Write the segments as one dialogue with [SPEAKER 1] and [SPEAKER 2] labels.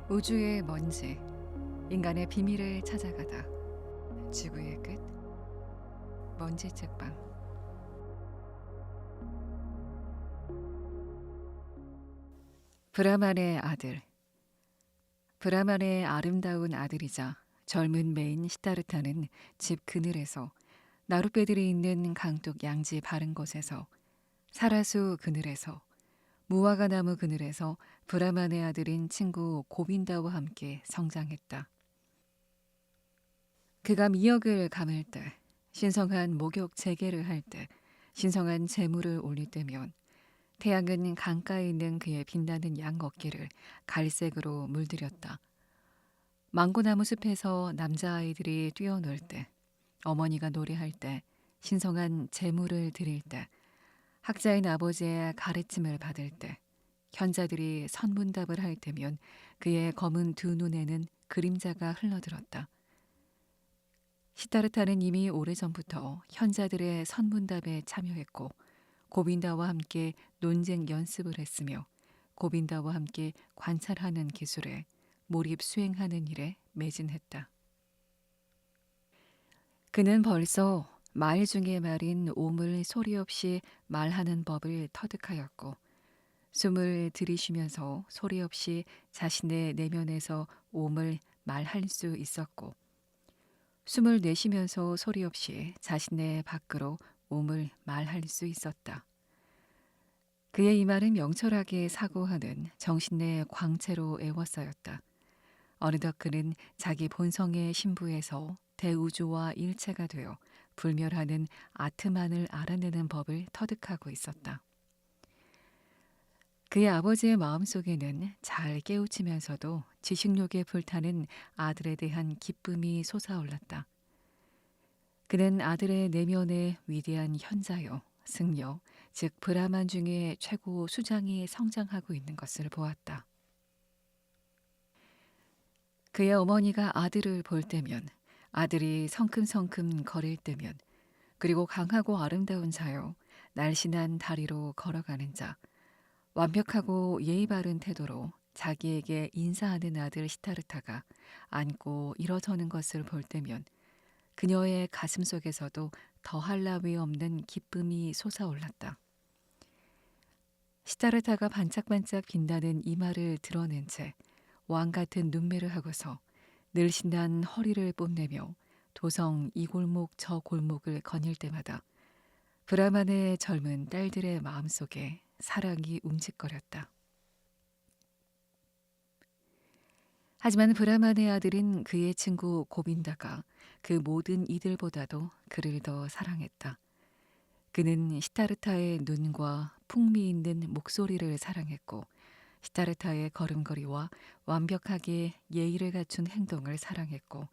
[SPEAKER 1] 우주의 먼지, 인간의 비밀을 찾아가다. 지구의 끝, 먼지 책방. 브라만의 아들. 브라만의 아름다운 아들이자 젊은 메인 시타르타는 집 그늘에서 나룻배들이 있는 강둑 양지 바른 곳에서 사라수 그늘에서 무화과 나무 그늘에서 브라만의 아들인 친구 고빈다와 함께 성장했다. 그가 미역을 감을 때, 신성한 목욕 재개를 할 때, 신성한 재물을 올릴 때면 태양은 강가에 있는 그의 빛나는 양 어깨를 갈색으로 물들였다. 망고나무 숲에서 남자아이들이 뛰어놀 때, 어머니가 노래할 때, 신성한 재물을 드릴 때, 학자인 아버지의 가르침을 받을 때, 현자들이 선문답을 할 때면 그의 검은 두 눈에는 그림자가 흘러들었다. 시타르타는 이미 오래전부터 현자들의 선문답에 참여했고 고빈다와 함께 논쟁 연습을 했으며 고빈다와 함께 관찰하는 기술에 몰입 수행하는 일에 매진했다. 그는 벌써 말 중의 말인 옴을 소리 없이 말하는 법을 터득하였고 숨을 들이쉬면서 소리 없이 자신의 내면에서 옴을 말할 수 있었고 숨을 내쉬면서 소리 없이 자신의 밖으로 옴을 말할 수 있었다. 그의 이 말은 명철하게 사고하는 정신의 광채로 애워싸였다. 어느덧 그는 자기 본성의 신부에서 대우주와 일체가 되어 불멸하는 아트만을 알아내는 법을 터득하고 있었다. 그의 아버지의 마음속에는 잘 깨우치면서도 지식욕에 불타는 아들에 대한 기쁨이 솟아올랐다. 그는 아들의 내면에 위대한 현자요, 승려, 즉 브라만 중에 최고 수장이 성장하고 있는 것을 보았다. 그의 어머니가 아들을 볼 때면, 아들이 성큼성큼 거릴 때면, 그리고 강하고 아름다운 자요, 날씬한 다리로 걸어가는 자, 완벽하고 예의 바른 태도로 자기에게 인사하는 아들 시타르타가 앉고 일어서는 것을 볼 때면 그녀의 가슴 속에서도 더할 나위 없는 기쁨이 솟아올랐다. 시타르타가 반짝반짝 빛나는 이마를 드러낸 채 왕 같은 눈매를 하고서 늘씬한 허리를 뽐내며 도성 이 골목 저 골목을 거닐 때마다 브라만의 젊은 딸들의 마음속에 사랑이 움직거렸다. 하지만 브라만의 아들인 그의 친구 고빈다가 그 모든 이들보다도 그를 더 사랑했다. 그는 시타르타의 눈과 풍미 있는 목소리를 사랑했고 시타르타의 걸음걸이와 완벽하게 예의를 갖춘 행동을 사랑했고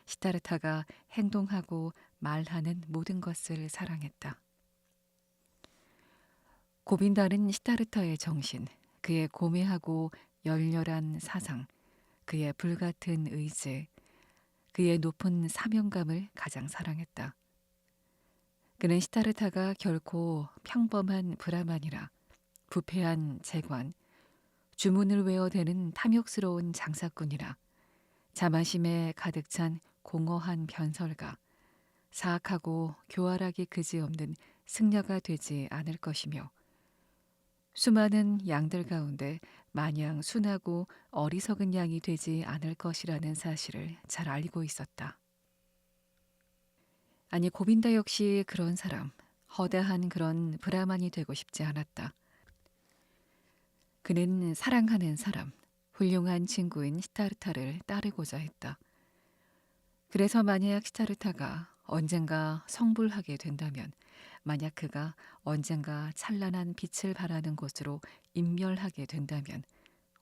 [SPEAKER 1] 시타르타가 행동하고 말하는 모든 것을 사랑했다. 고빈다는 시타르타의 정신, 그의 고매하고 열렬한 사상, 그의 불같은 의지, 그의 높은 사명감을 가장 사랑했다. 그는 시타르타가 결코 평범한 브라만이라 부패한 재관, 주문을 외워대는 탐욕스러운 장사꾼이라 자만심에 가득 찬 공허한 변설가, 사악하고 교활하기 그지없는 승려가 되지 않을 것이며 수많은 양들 가운데 마냥 순하고 어리석은 양이 되지 않을 것이라는 사실을 잘 알고 있었다. 아니 고빈다 역시 그런 사람, 허다한 그런 브라만이 되고 싶지 않았다. 그는 사랑하는 사람, 훌륭한 친구인 시타르타를 따르고자 했다. 그래서 만약 시타르타가 언젠가 성불하게 된다면, 만약 그가 언젠가 찬란한 빛을 발하는 곳으로 인멸하게 된다면,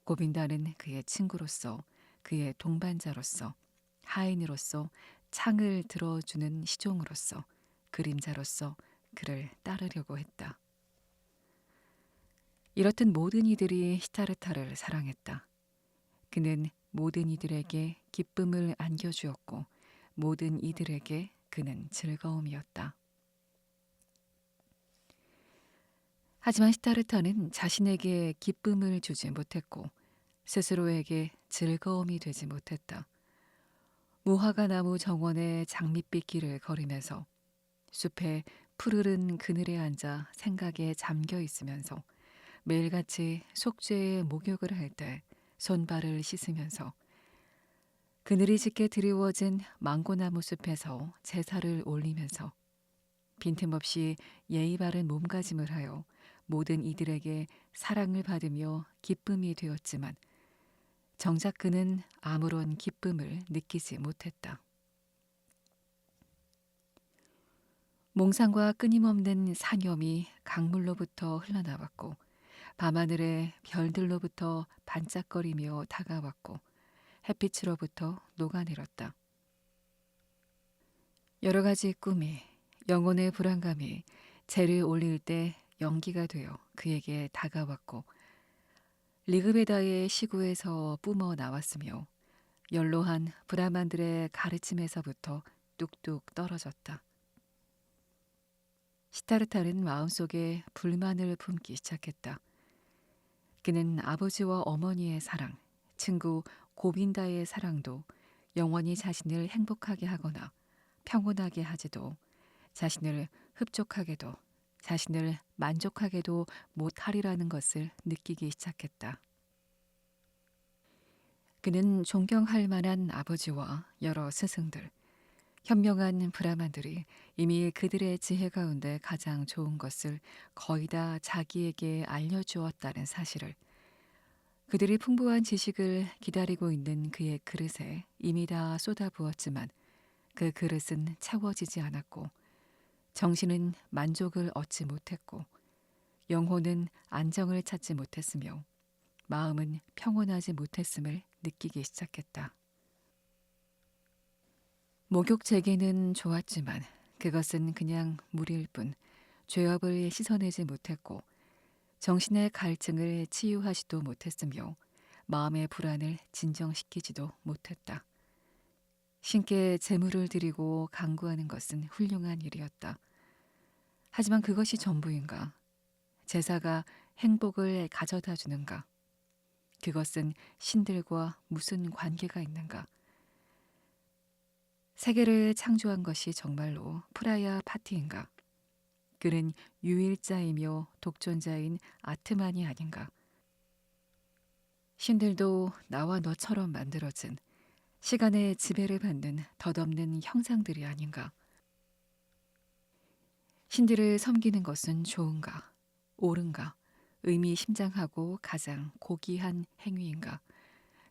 [SPEAKER 1] 고빈다는 그의 친구로서, 그의 동반자로서, 하인으로서, 창을 들어주는 시종으로서, 그림자로서 그를 따르려고 했다. 이렇듯 모든 이들이 시타르타를 사랑했다. 그는 모든 이들에게 기쁨을 안겨주었고 모든 이들에게 그는 즐거움이었다. 하지만 시타르타는 자신에게 기쁨을 주지 못했고 스스로에게 즐거움이 되지 못했다. 무화과 나무 정원의 장밋빛 길을 걸으면서 숲의 푸르른 그늘에 앉아 생각에 잠겨 있으면서 매일같이 속죄의 목욕을 할 때 손발을 씻으면서 그늘이 짙게 드리워진 망고나무 숲에서 제사를 올리면서 빈틈없이 예의 바른 몸가짐을 하여 모든 이들에게 사랑을 받으며 기쁨이 되었지만 정작 그는 아무런 기쁨을 느끼지 못했다. 몽상과 끊임없는 사념이 강물로부터 흘러나왔고 밤하늘의 별들로부터 반짝거리며 다가왔고 햇빛으로부터 녹아내렸다. 여러 가지 꿈이 영혼의 불안감이 재를 올릴 때 연기가 되어 그에게 다가왔고 리그베다의 시구에서 뿜어 나왔으며 연로한 브라만들의 가르침에서부터 뚝뚝 떨어졌다. 시타르타는 마음속에 불만을 품기 시작했다. 그는 아버지와 어머니의 사랑, 친구 고빈다의 사랑도 영원히 자신을 행복하게 하거나 평온하게 하지도 자신을 흡족하게도 자신을 만족하게도 못하리라는 것을 느끼기 시작했다. 그는 존경할 만한 아버지와 여러 스승들, 현명한 브라만들이 이미 그들의 지혜 가운데 가장 좋은 것을 거의 다 자기에게 알려주었다는 사실을 그들이 풍부한 지식을 기다리고 있는 그의 그릇에 이미 다 쏟아부었지만 그 그릇은 채워지지 않았고 정신은 만족을 얻지 못했고 영혼은 안정을 찾지 못했으며 마음은 평온하지 못했음을 느끼기 시작했다. 목욕 재개는 좋았지만 그것은 그냥 무리일 뿐 죄업을 씻어내지 못했고 정신의 갈증을 치유하지도 못했으며 마음의 불안을 진정시키지도 못했다. 신께 제물을 드리고 간구하는 것은 훌륭한 일이었다. 하지만 그것이 전부인가? 제사가 행복을 가져다 주는가? 그것은 신들과 무슨 관계가 있는가? 세계를 창조한 것이 정말로 프라야 파티인가? 그는 유일자이며 독존자인 아트만이 아닌가? 신들도 나와 너처럼 만들어진 시간의 지배를 받는 덧없는 형상들이 아닌가? 신들을 섬기는 것은 좋은가? 옳은가? 의미심장하고 가장 고귀한 행위인가?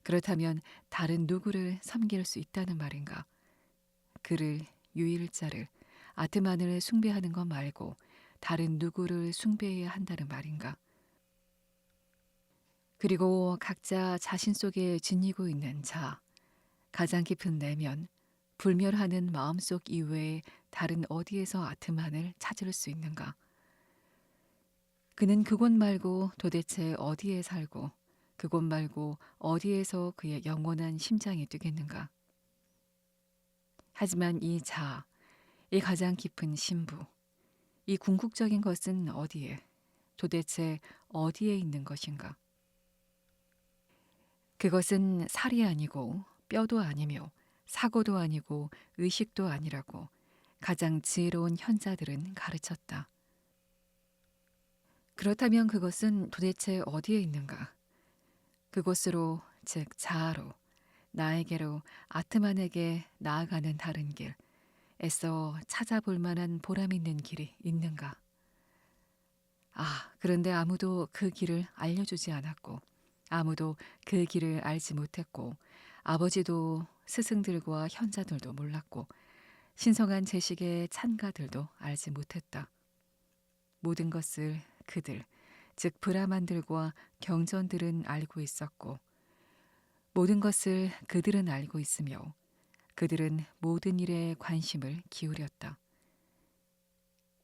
[SPEAKER 1] 그렇다면 다른 누구를 섬길 수 있다는 말인가? 그를, 유일자를, 아트만을 숭배하는 것 말고 다른 누구를 숭배해야 한다는 말인가? 그리고 각자 자신 속에 지니고 있는 자, 가장 깊은 내면, 불멸하는 마음속 이외에 다른 어디에서 아트만을 찾을 수 있는가? 그는 그곳 말고 도대체 어디에 살고 그곳 말고 어디에서 그의 영원한 심장이 뛰겠는가? 하지만 이 자, 이 가장 깊은 신부, 이 궁극적인 것은 어디에, 도대체 어디에 있는 것인가? 그것은 살이 아니고 뼈도 아니며 사고도 아니고 의식도 아니라고 가장 지혜로운 현자들은 가르쳤다. 그렇다면 그것은 도대체 어디에 있는가? 그곳으로, 즉 자아로, 나에게로, 아트만에게 나아가는 다른 길, 애써 찾아볼 만한 보람 있는 길이 있는가? 아, 그런데 아무도 그 길을 알려주지 않았고, 아무도 그 길을 알지 못했고, 아버지도 스승들과 현자들도 몰랐고, 신성한 제식의 찬가들도 알지 못했다. 모든 것을 그들, 즉 브라만들과 경전들은 알고 있었고, 모든 것을 그들은 알고 있으며, 그들은 모든 일에 관심을 기울였다.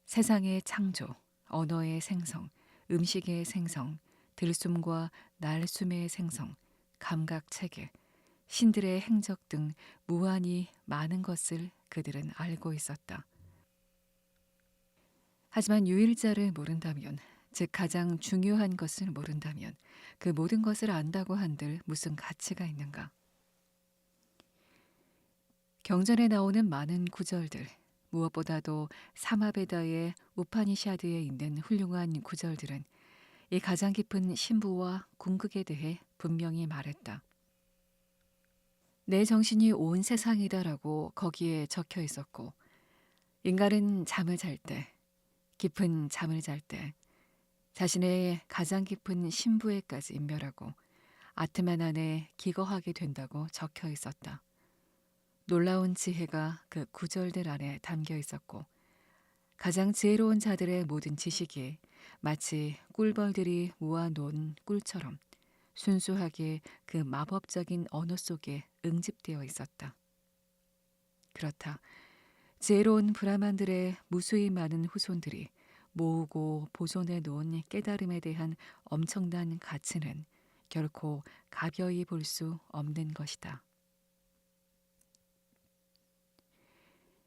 [SPEAKER 1] 세상의 창조, 언어의 생성, 음식의 생성, 들숨과 날숨의 생성, 감각 체계, 신들의 행적 등 무한히 많은 것을 그들은 알고 있었다. 하지만 유일자를 모른다면 즉 가장 중요한 것을 모른다면 그 모든 것을 안다고 한들 무슨 가치가 있는가? 경전에 나오는 많은 구절들, 무엇보다도 사마베다의 우파니샤드에 있는 훌륭한 구절들은 이 가장 깊은 신부와 궁극에 대해 분명히 말했다. 내 정신이 온 세상이다라고 거기에 적혀 있었고, 인간은 잠을 잘 때, 깊은 잠을 잘 때, 자신의 가장 깊은 신부에까지 인멸하고 아트만 안에 기거하게 된다고 적혀 있었다. 놀라운 지혜가 그 구절들 안에 담겨 있었고, 가장 지혜로운 자들의 모든 지식이 마치 꿀벌들이 모아놓은 꿀처럼 순수하게 그 마법적인 언어 속에 응집되어 있었다. 그렇다. 지혜로운 브라만들의 무수히 많은 후손들이 모으고 보존해 놓은 깨달음에 대한 엄청난 가치는 결코 가벼이 볼 수 없는 것이다.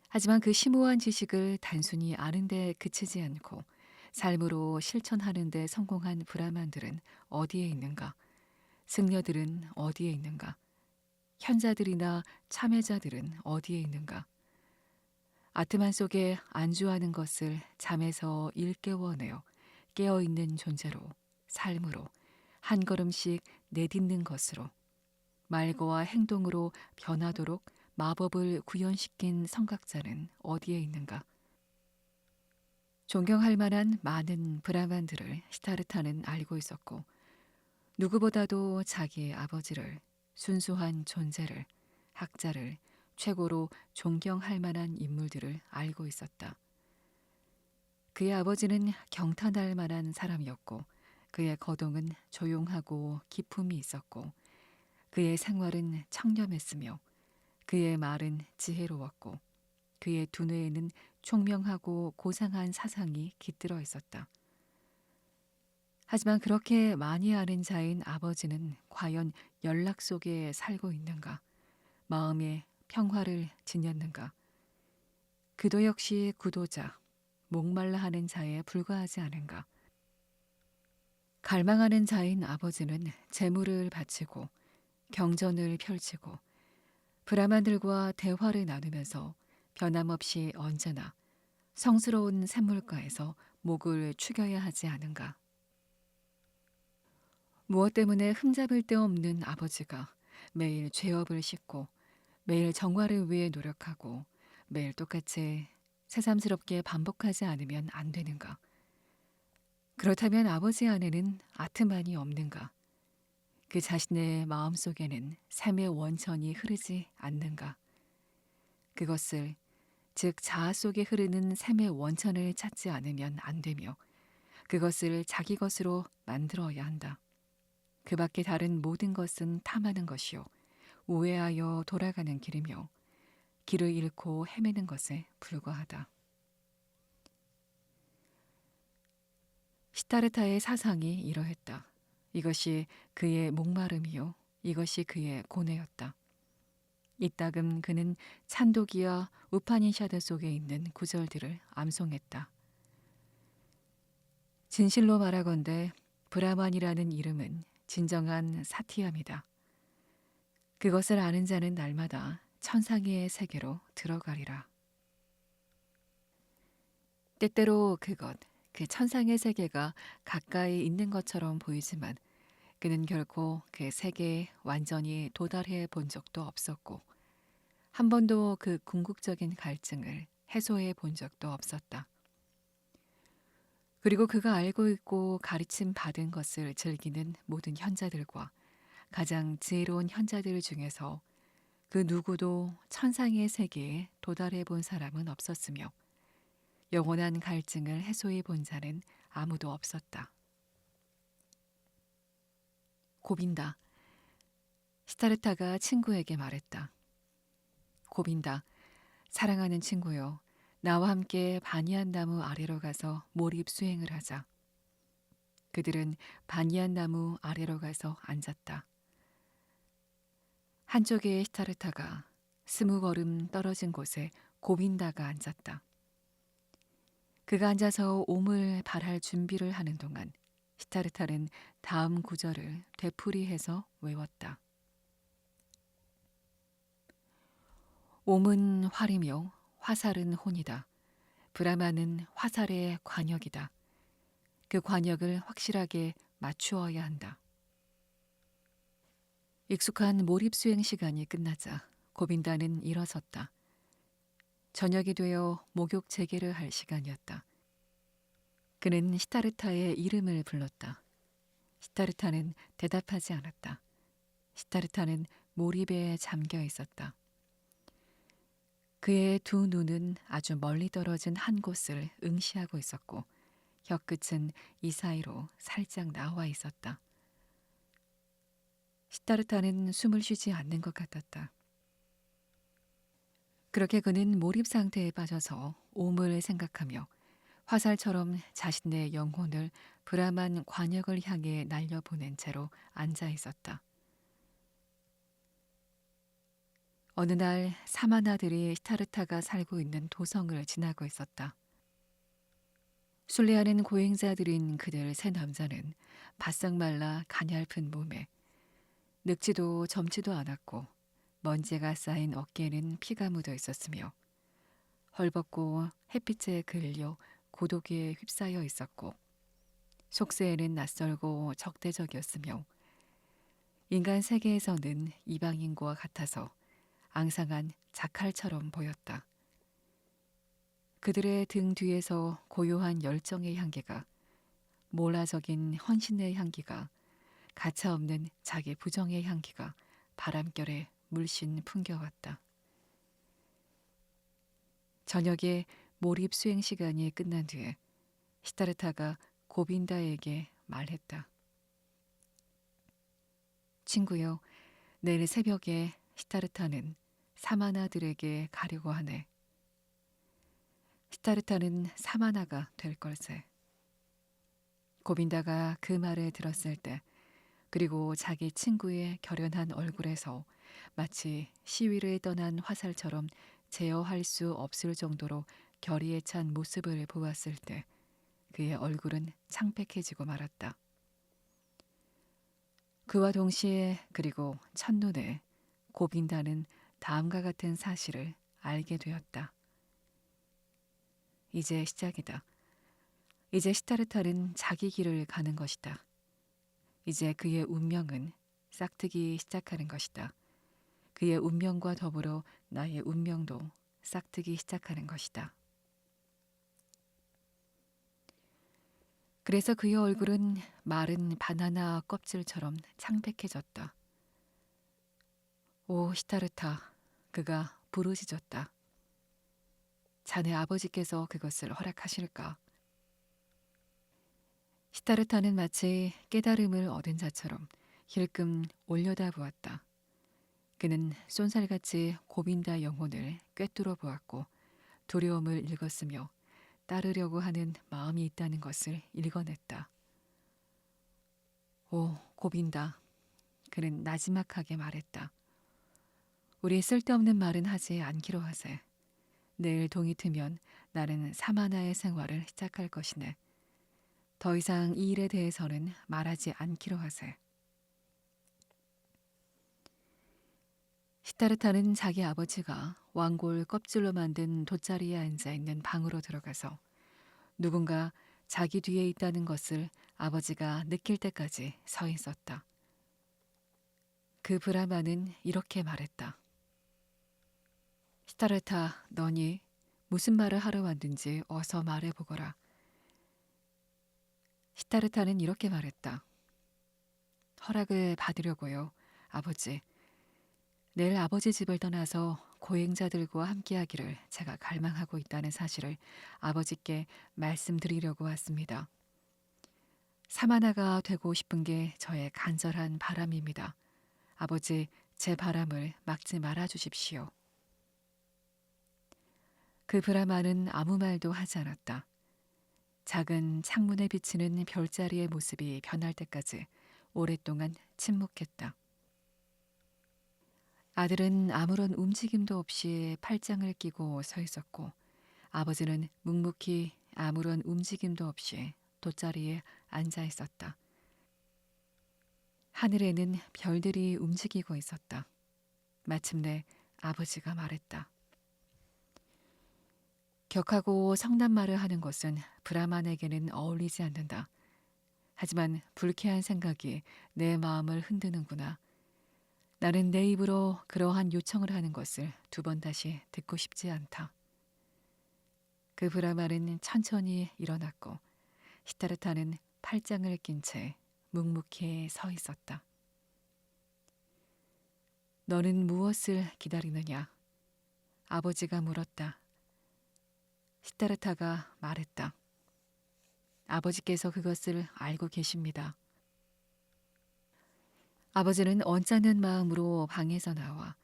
[SPEAKER 1] 하지만 그 심오한 지식을 단순히 아는 데 그치지 않고 삶으로 실천하는 데 성공한 브라만들은 어디에 있는가? 승려들은 어디에 있는가? 현자들이나 참여자들은 어디에 있는가? 아트만 속에 안주하는 것을 잠에서 일깨워내어 깨어있는 존재로, 삶으로, 한 걸음씩 내딛는 것으로, 말과 행동으로 변하도록 마법을 구현시킨 성각자는 어디에 있는가? 존경할 만한 많은 브라만들을 시타르타는 알고 있었고, 누구보다도 자기의 아버지를, 순수한 존재를, 학자를 최고로 존경할 만한 인물들을 알고 있었다. 그의 아버지는 경탄할 만한 사람이었고, 그의 거동은 조용하고 기품이 있었고, 그의 생활은 청렴했으며, 그의 말은 지혜로웠고, 그의 두뇌에는 총명하고 고상한 사상이 깃들어 있었다. 하지만 그렇게 많이 아는 자인 아버지는 과연 연락 속에 살고 있는가? 마음에 평화를 지녔는가? 그도 역시 구도자, 목말라 하는 자에 불과하지 않은가? 갈망하는 자인 아버지는 재물을 바치고 경전을 펼치고 브라만들과 대화를 나누면서 변함없이 언제나 성스러운 샘물가에서 목을 축여야 하지 않은가? 무엇 때문에 흠잡을 데 없는 아버지가 매일 죄업을 씻고 매일 정화를 위해 노력하고 매일 똑같이 새삼스럽게 반복하지 않으면 안 되는가? 그렇다면 아버지 안에는 아트만이 없는가? 그 자신의 마음속에는 삶의 원천이 흐르지 않는가? 그것을 즉 자아 속에 흐르는 삶의 원천을 찾지 않으면 안 되며 그것을 자기 것으로 만들어야 한다. 그 밖에 다른 모든 것은 탐하는 것이요 우회하여 돌아가는 길이며 길을 잃고 헤매는 것에 불과하다. 시타르타의 사상이 이러했다. 이것이 그의 목마름이요 이것이 그의 고뇌였다. 이따금 그는 찬도기와 우파니샤드 속에 있는 구절들을 암송했다. 진실로 말하건대 브라만이라는 이름은 진정한 사티함이다. 그것을 아는 자는 날마다 천상의 세계로 들어가리라. 때때로 그 천상의 세계가 가까이 있는 것처럼 보이지만 그는 결코 그 세계에 완전히 도달해 본 적도 없었고 한 번도 그 궁극적인 갈증을 해소해 본 적도 없었다. 그리고 그가 알고 있고 가르침 받은 것을 즐기는 모든 현자들과 가장 지혜로운 현자들 중에서 그 누구도 천상의 세계에 도달해 본 사람은 없었으며 영원한 갈증을 해소해 본 자는 아무도 없었다. 고빈다. 시타르타가 친구에게 말했다. 고빈다. 사랑하는 친구요. 나와 함께 바니안 나무 아래로 가서 몰입 수행을 하자. 그들은 바니안 나무 아래로 가서 앉았다. 한쪽에 시타르타가 20걸음 떨어진 곳에 고빈다가 앉았다. 그가 앉아서 옴을 발할 준비를 하는 동안 시타르타는 다음 구절을 되풀이해서 외웠다. 옴은 활이며 화살은 혼이다. 브라마는 화살의 관역이다. 그 관역을 확실하게 맞추어야 한다. 익숙한 몰입수행 시간이 끝나자 고빈다는 일어섰다. 저녁이 되어 목욕 재개를 할 시간이었다. 그는 시타르타의 이름을 불렀다. 시타르타는 대답하지 않았다. 시타르타는 몰입에 잠겨 있었다. 그의 두 눈은 아주 멀리 떨어진 한 곳을 응시하고 있었고 혀끝은 이 사이로 살짝 나와 있었다. 시타르타는 숨을 쉬지 않는 것 같았다. 그렇게 그는 몰입 상태에 빠져서 옴을 생각하며 화살처럼 자신의 영혼을 브라만 관역을 향해 날려보낸 채로 앉아 있었다. 어느 날 사마나들이 시타르타가 살고 있는 도성을 지나고 있었다. 순례하는 고행자들인 그들 세 남자는 바싹 말라 가냘픈 몸에 늙지도 젊지도 않았고 먼지가 쌓인 어깨에는 피가 묻어 있었으며 헐벗고 햇빛에 그을려 고독에 휩싸여 있었고 속세에는 낯설고 적대적이었으며 인간 세계에서는 이방인과 같아서 앙상한 자칼처럼 보였다. 그들의 등 뒤에서 고요한 열정의 향기가, 몰라적인 헌신의 향기가, 가차없는 자기 부정의 향기가 바람결에 물씬 풍겨왔다. 저녁에 몰입 수행 시간이 끝난 뒤에 시타르타가 고빈다에게 말했다. 친구여, 내일 새벽에 시타르타는 사마나들에게 가려고 하네. 시타르타는 사마나가 될 걸세. 고빈다가 그 말을 들었을 때 그리고 자기 친구의 결연한 얼굴에서 마치 시위를 떠난 화살처럼 제어할 수 없을 정도로 결의에 찬 모습을 보았을 때 그의 얼굴은 창백해지고 말았다. 그와 동시에 그리고 첫눈에 고빈다는 다음과 같은 사실을 알게 되었다. 이제 시작이다. 이제 시타르타는 자기 길을 가는 것이다. 이제 그의 운명은 싹트기 시작하는 것이다. 그의 운명과 더불어 나의 운명도 싹트기 시작하는 것이다. 그래서 그의 얼굴은 마른 바나나 껍질처럼 창백해졌다. 오 시타르타, 그가 부르짖었다. 자네 아버지께서 그것을 허락하실까? 시타르타는 마치 깨달음을 얻은 자처럼 힐끔 올려다보았다. 그는 쏜살같이 고빈다 영혼을 꿰뚫어 보았고 두려움을 읽었으며 따르려고 하는 마음이 있다는 것을 읽어냈다. 오, 고빈다. 그는 나지막하게 말했다. 우리 쓸데없는 말은 하지 않기로 하세. 내일 동이 트면 나는 사마나의 생활을 시작할 것이네. 더 이상 이 일에 대해서는 말하지 않기로 하세. 시타르타는 자기 아버지가 왕골 껍질로 만든 돗자리에 앉아 있는 방으로 들어가서 누군가 자기 뒤에 있다는 것을 아버지가 느낄 때까지 서 있었다. 그 브라마는 이렇게 말했다. 시타르타, 너니 무슨 말을 하러 왔는지 어서 말해보거라. 시타르타는 이렇게 말했다. 허락을 받으려고요, 아버지. 내일 아버지 집을 떠나서 고행자들과 함께하기를 제가 갈망하고 있다는 사실을 아버지께 말씀드리려고 왔습니다. 사마나가 되고 싶은 게 저의 간절한 바람입니다. 아버지, 제 바람을 막지 말아 주십시오. 그 브라마는 아무 말도 하지 않았다. 작은 창문에 비치는 별자리의 모습이 변할 때까지 오랫동안 침묵했다. 아들은 아무런 움직임도 없이 팔짱을 끼고 서 있었고 아버지는 묵묵히 아무런 움직임도 없이 돗자리에 앉아 있었다. 하늘에는 별들이 움직이고 있었다. 마침내 아버지가 말했다. 격하고 성난 말을 하는 것은 브라만에게는 어울리지 않는다. 하지만 불쾌한 생각이 내 마음을 흔드는구나. 나는 내 입으로 그러한 요청을 하는 것을 두 번 다시 듣고 싶지 않다. 그 브라만은 천천히 일어났고 시타르타는 팔짱을 낀 채 묵묵히 서 있었다. 너는 무엇을 기다리느냐? 아버지가 물었다. 시타르타가 말했다. 아버지께서 그것을 알고 계십니다. 아버지는 언짢은 마음으로 방에서 나와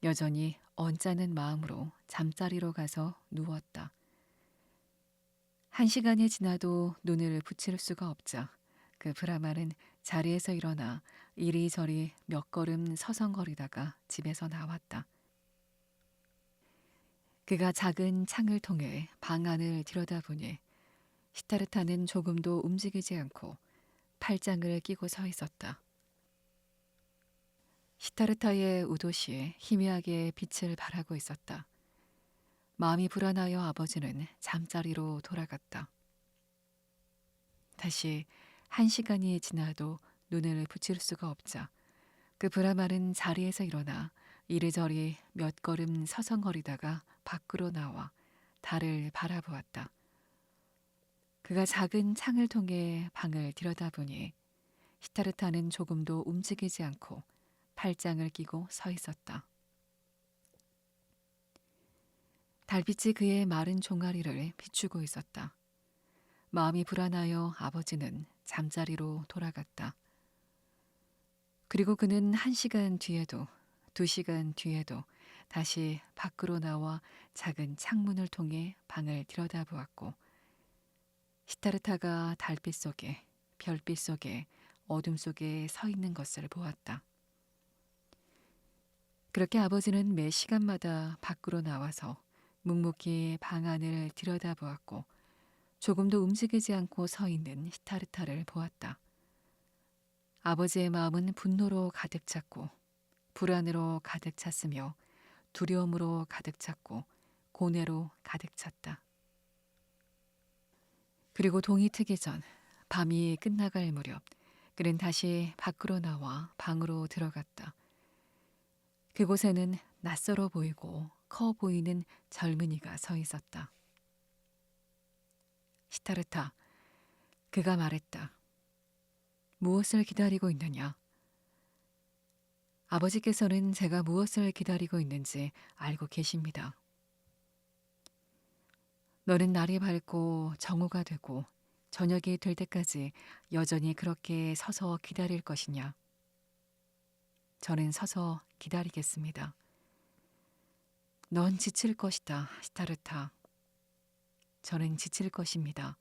[SPEAKER 1] 여전히 언짢은 마음으로 잠자리로 가서 누웠다. 1시간이 지나도 눈을 붙일 수가 없자 그 브라만은 자리에서 일어나 이리저리 몇 걸음 서성거리다가 집에서 나왔다. 그가 작은 창을 통해 방 안을 들여다보니 시타르타는 조금도 움직이지 않고 팔짱을 끼고 서 있었다. 시타르타의 우도시에 희미하게 빛을 발하고 있었다. 마음이 불안하여 아버지는 잠자리로 돌아갔다. 다시 1시간이 지나도 눈을 붙일 수가 없자 그 브라만은 자리에서 일어나 이리저리 몇 걸음 서성거리다가 밖으로 나와 달을 바라보았다. 그가 작은 창을 통해 방을 들여다보니 시타르타는 조금도 움직이지 않고 팔짱을 끼고 서 있었다. 달빛이 그의 마른 종아리를 비추고 있었다. 마음이 불안하여 아버지는 잠자리로 돌아갔다. 그리고 그는 1시간 뒤에도 2시간 뒤에도 다시 밖으로 나와 작은 창문을 통해 방을 들여다보았고 시타르타가 달빛 속에 별빛 속에 어둠 속에 서 있는 것을 보았다. 그렇게 아버지는 매 시간마다 밖으로 나와서 묵묵히 방 안을 들여다보았고 조금도 움직이지 않고 서 있는 시타르타를 보았다. 아버지의 마음은 분노로 가득 찼고 불안으로 가득 찼으며 두려움으로 가득 찼고 고뇌로 가득 찼다. 그리고 동이 트기 전 밤이 끝나갈 무렵 그는 다시 밖으로 나와 방으로 들어갔다. 그곳에는 낯설어 보이고 커 보이는 젊은이가 서 있었다. 시타르타, 그가 말했다. 무엇을 기다리고 있느냐? 아버지께서는 제가 무엇을 기다리고 있는지 알고 계십니다. 너는 날이 밝고 정오가 되고 저녁이 될 때까지 여전히 그렇게 서서 기다릴 것이냐? 저는 서서 기다리겠습니다. 넌 지칠 것이다, 시타르타. 저는 지칠 것입니다.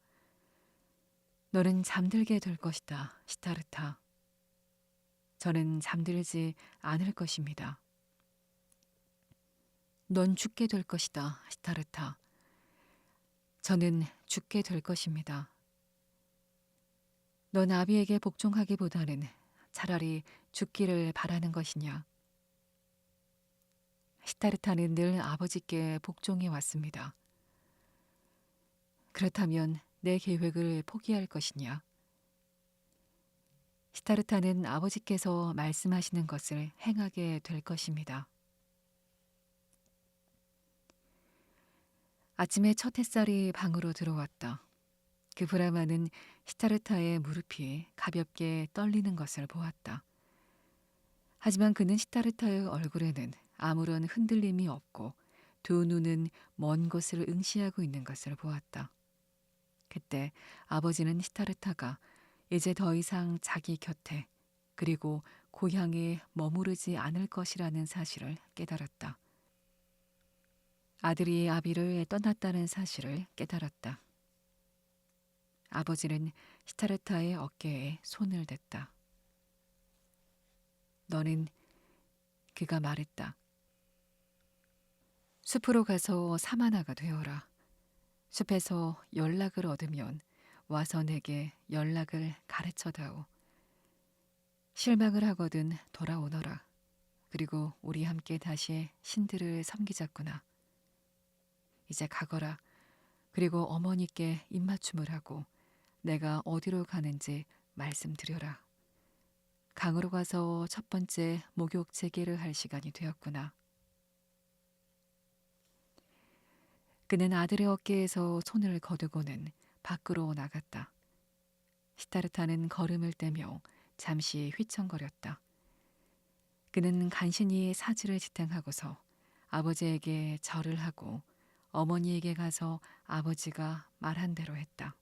[SPEAKER 1] 너는 잠들게 될 것이다, 시타르타. 저는 잠들지 않을 것입니다. 넌 죽게 될 것이다, 시타르타. 저는 죽게 될 것입니다. 넌 아비에게 복종하기보다는 차라리 죽기를 바라는 것이냐? 시타르타는 늘 아버지께 복종해 왔습니다. 그렇다면 내 계획을 포기할 것이냐? 시타르타는 아버지께서 말씀하시는 것을 행하게 될 것입니다. 아침에 첫 햇살이 방으로 들어왔다. 그 브라만은 시타르타의 무릎이 가볍게 떨리는 것을 보았다. 하지만 그는 시타르타의 얼굴에는 아무런 흔들림이 없고 두 눈은 먼 곳을 응시하고 있는 것을 보았다. 그때 아버지는 시타르타가 이제 더 이상 자기 곁에 그리고 고향에 머무르지 않을 것이라는 사실을 깨달았다. 아들이 아비를 떠났다는 사실을 깨달았다. 아버지는 시타르타의 어깨에 손을 댔다. 너는, 그가 말했다. 숲으로 가서 사마나가 되어라. 숲에서 연락을 얻으면 와서 내게 연락을 가르쳐다오. 실망을 하거든 돌아오너라. 그리고 우리 함께 다시 신들을 섬기자꾸나. 이제 가거라. 그리고 어머니께 입맞춤을 하고 내가 어디로 가는지 말씀드려라. 강으로 가서 첫 번째 목욕 재개를 할 시간이 되었구나. 그는 아들의 어깨에서 손을 거두고는 밖으로 나갔다. 시타르타는 걸음을 떼며 잠시 휘청거렸다. 그는 간신히 사지를 지탱하고서 아버지에게 절을 하고 어머니에게 가서 아버지가 말한 대로 했다.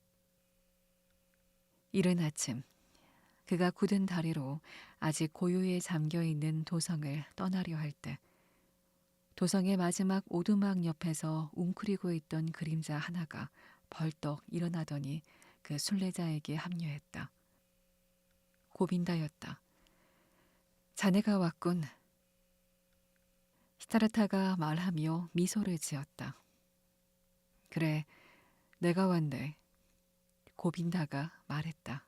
[SPEAKER 1] 이른 아침 그가 굳은 다리로 아직 고요에 잠겨있는 도성을 떠나려 할 때 도성의 마지막 오두막 옆에서 웅크리고 있던 그림자 하나가 벌떡 일어나더니 그 순례자에게 합류했다. 고빈다였다. 자네가 왔군. 시타르타가 말하며 미소를 지었다. 그래, 내가 왔네. 고빈다가 말했다.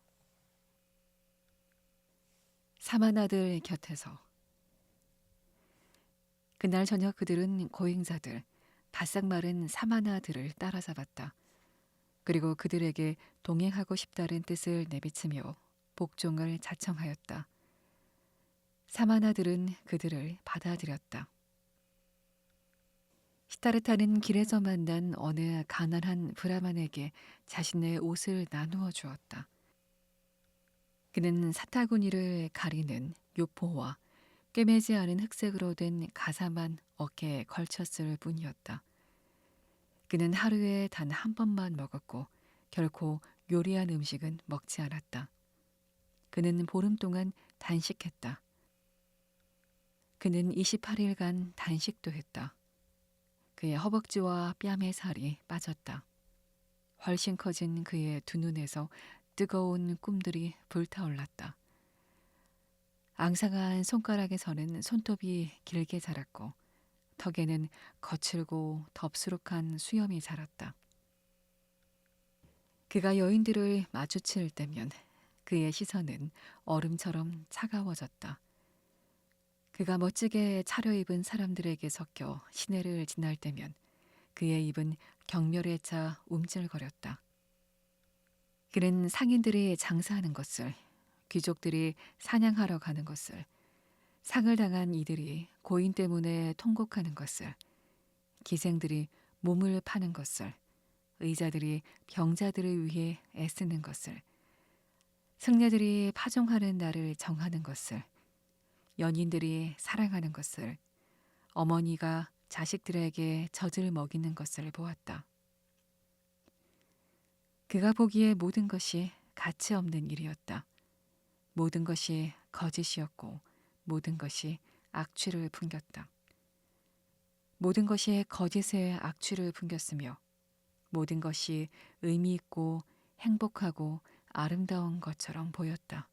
[SPEAKER 1] 사마나들 곁에서. 그날 저녁 그들은 고행자들, 바싹 마른 사마나들을 따라잡았다. 그리고 그들에게 동행하고 싶다는 뜻을 내비치며 복종을 자청하였다. 사마나들은 그들을 받아들였다. 시타르타는 길에서 만난 어느 가난한 브라만에게 자신의 옷을 나누어 주었다. 그는 사타구니를 가리는 요포와 꿰매지 않은 흑색으로 된 가사만 어깨에 걸쳤을 뿐이었다. 그는 하루에 단 한 번만 먹었고 결코 요리한 음식은 먹지 않았다. 그는 보름 동안 단식했다. 그는 28일간 단식도 했다. 그의 허벅지와 뺨의 살이 빠졌다. 훨씬 커진 그의 두 눈에서 뜨거운 꿈들이 불타올랐다. 앙상한 손가락에서는 손톱이 길게 자랐고 턱에는 거칠고 덥수룩한 수염이 자랐다. 그가 여인들을 마주칠 때면 그의 시선은 얼음처럼 차가워졌다. 그가 멋지게 차려입은 사람들에게 섞여 시내를 지날 때면 그의 입은 경멸에 차 움찔거렸다. 그는 상인들이 장사하는 것을, 귀족들이 사냥하러 가는 것을, 상을 당한 이들이 고인 때문에 통곡하는 것을, 기생들이 몸을 파는 것을, 의자들이 병자들을 위해 애쓰는 것을, 승려들이 파종하는 날을 정하는 것을, 연인들이 사랑하는 것을, 어머니가 자식들에게 젖을 먹이는 것을 보았다. 그가 보기에 모든 것이 가치 없는 일이었다. 모든 것이 거짓이었고 모든 것이 악취를 풍겼다. 모든 것이 거짓의 악취를 풍겼으며 모든 것이 의미 있고 행복하고 아름다운 것처럼 보였다.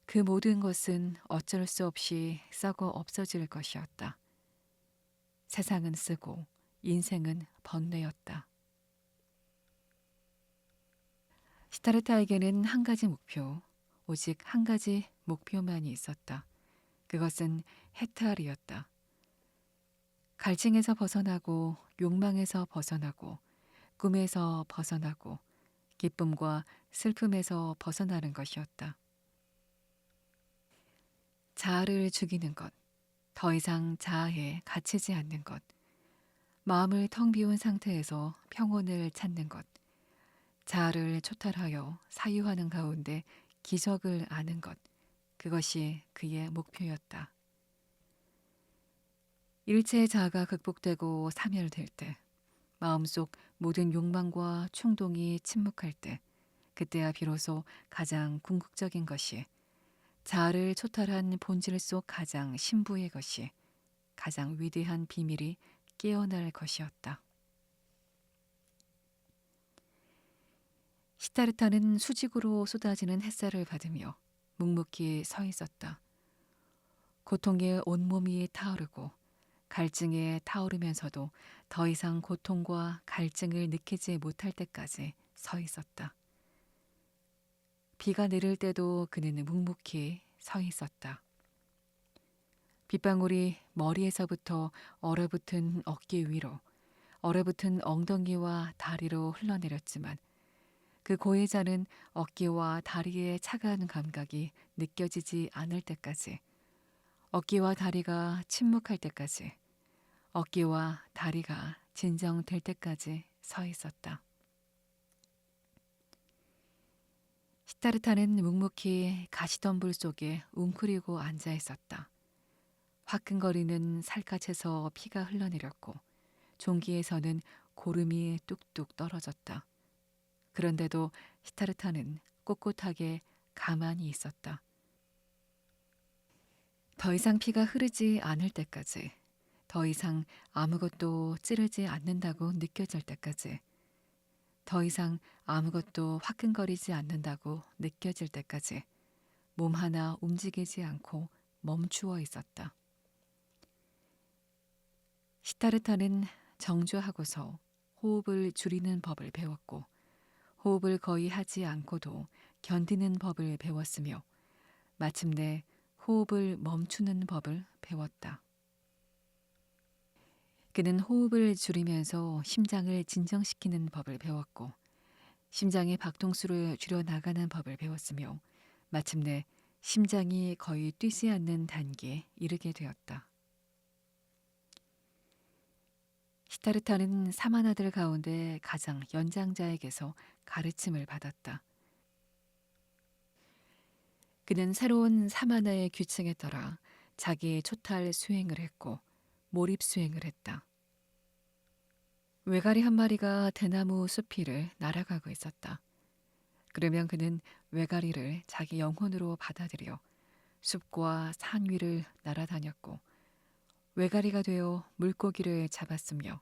[SPEAKER 1] 그 모든 것은 어쩔 수 없이 썩어 없어질 것이었다. 세상은 쓰고 인생은 번뇌였다. 시타르타에게는 한 가지 목표, 오직 한 가지 목표만이 있었다. 그것은 헤타르였다. 갈증에서 벗어나고 욕망에서 벗어나고 꿈에서 벗어나고 기쁨과 슬픔에서 벗어나는 것이었다. 자아를 죽이는 것, 더 이상 자아에 갇히지 않는 것, 마음을 텅 비운 상태에서 평온을 찾는 것, 자아를 초탈하여 사유하는 가운데 기적을 아는 것, 그것이 그의 목표였다. 일체의 자아가 극복되고 사멸될 때, 마음속 모든 욕망과 충동이 침묵할 때, 그때야 비로소 가장 궁극적인 것이 자아를 초탈한 본질 속 가장 신부의 것이 가장 위대한 비밀이 깨어날 것이었다. 시타르타는 수직으로 쏟아지는 햇살을 받으며 묵묵히 서 있었다. 고통에 온몸이 타오르고 갈증에 타오르면서도 더 이상 고통과 갈증을 느끼지 못할 때까지 서 있었다. 비가 내릴 때도 그는 묵묵히 서 있었다. 빗방울이 머리에서부터 얼어붙은 어깨 위로, 얼어붙은 엉덩이와 다리로 흘러내렸지만 그 고해자는 어깨와 다리의 차가운 감각이 느껴지지 않을 때까지, 어깨와 다리가 침묵할 때까지, 어깨와 다리가 진정될 때까지 서 있었다. 시타르타는 묵묵히 가시덤불 속에 웅크리고 앉아 있었다. 화끈거리는 살갗에서 피가 흘러내렸고 종기에서는 고름이 뚝뚝 떨어졌다. 그런데도 시타르타는 꼿꼿하게 가만히 있었다. 더 이상 피가 흐르지 않을 때까지, 더 이상 아무것도 찌르지 않는다고 느껴질 때까지, 더 이상 아무것도 화끈거리지 않는다고 느껴질 때까지 몸 하나 움직이지 않고 멈추어 있었다. 시타르타는 정주하고서 호흡을 줄이는 법을 배웠고 호흡을 거의 하지 않고도 견디는 법을 배웠으며 마침내 호흡을 멈추는 법을 배웠다. 그는 호흡을 줄이면서 심장을 진정시키는 법을 배웠고 심장의 박동수를 줄여나가는 법을 배웠으며 마침내 심장이 거의 뛰지 않는 단계에 이르게 되었다. 시타르타는 사마나들 가운데 가장 연장자에게서 가르침을 받았다. 그는 새로운 사마나의 규칙에 따라 자기의 초탈 수행을 했고 몰입 수행을 했다. 외가리 한 마리가 대나무 숲 위를 날아가고 있었다. 그러면 그는 외가리를 자기 영혼으로 받아들여 숲과 산 위를 날아다녔고 외가리가 되어 물고기를 잡았으며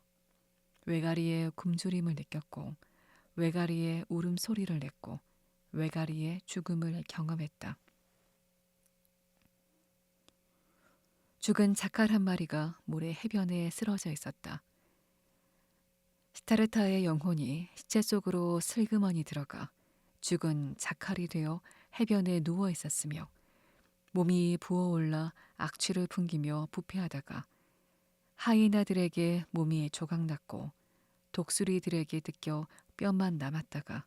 [SPEAKER 1] 외가리의 굶주림을 느꼈고 외가리의 울음소리를 냈고 외가리의 죽음을 경험했다. 죽은 자칼 한 마리가 모래 해변에 쓰러져 있었다. 시타르타의 영혼이 시체 속으로 슬그머니 들어가 죽은 자칼이 되어 해변에 누워 있었으며 몸이 부어올라 악취를 풍기며 부패하다가 하이나들에게 몸이 조각났고 독수리들에게 뜯겨 뼈만 남았다가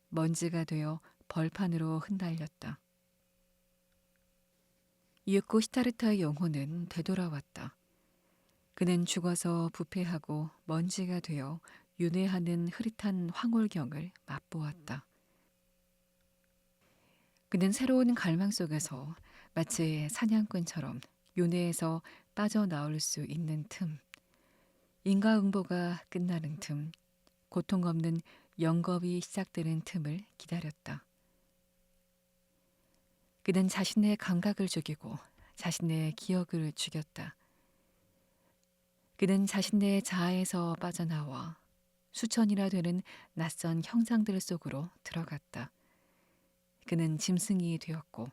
[SPEAKER 1] 먼지가 되어 벌판으로 흩날렸다. 이윽고 시타르타의 영혼은 되돌아왔다. 그는 죽어서 부패하고 먼지가 되어 윤회하는 흐릿한 황홀경을 맛보았다. 그는 새로운 갈망 속에서 마치 사냥꾼처럼 윤회에서 빠져나올 수 있는 틈, 인과응보가 끝나는 틈, 고통 없는 영겁이 시작되는 틈을 기다렸다. 그는 자신의 감각을 죽이고 자신의 기억을 죽였다. 그는 자신의 자아에서 빠져나와 수천이나 되는 낯선 형상들 속으로 들어갔다. 그는 짐승이 되었고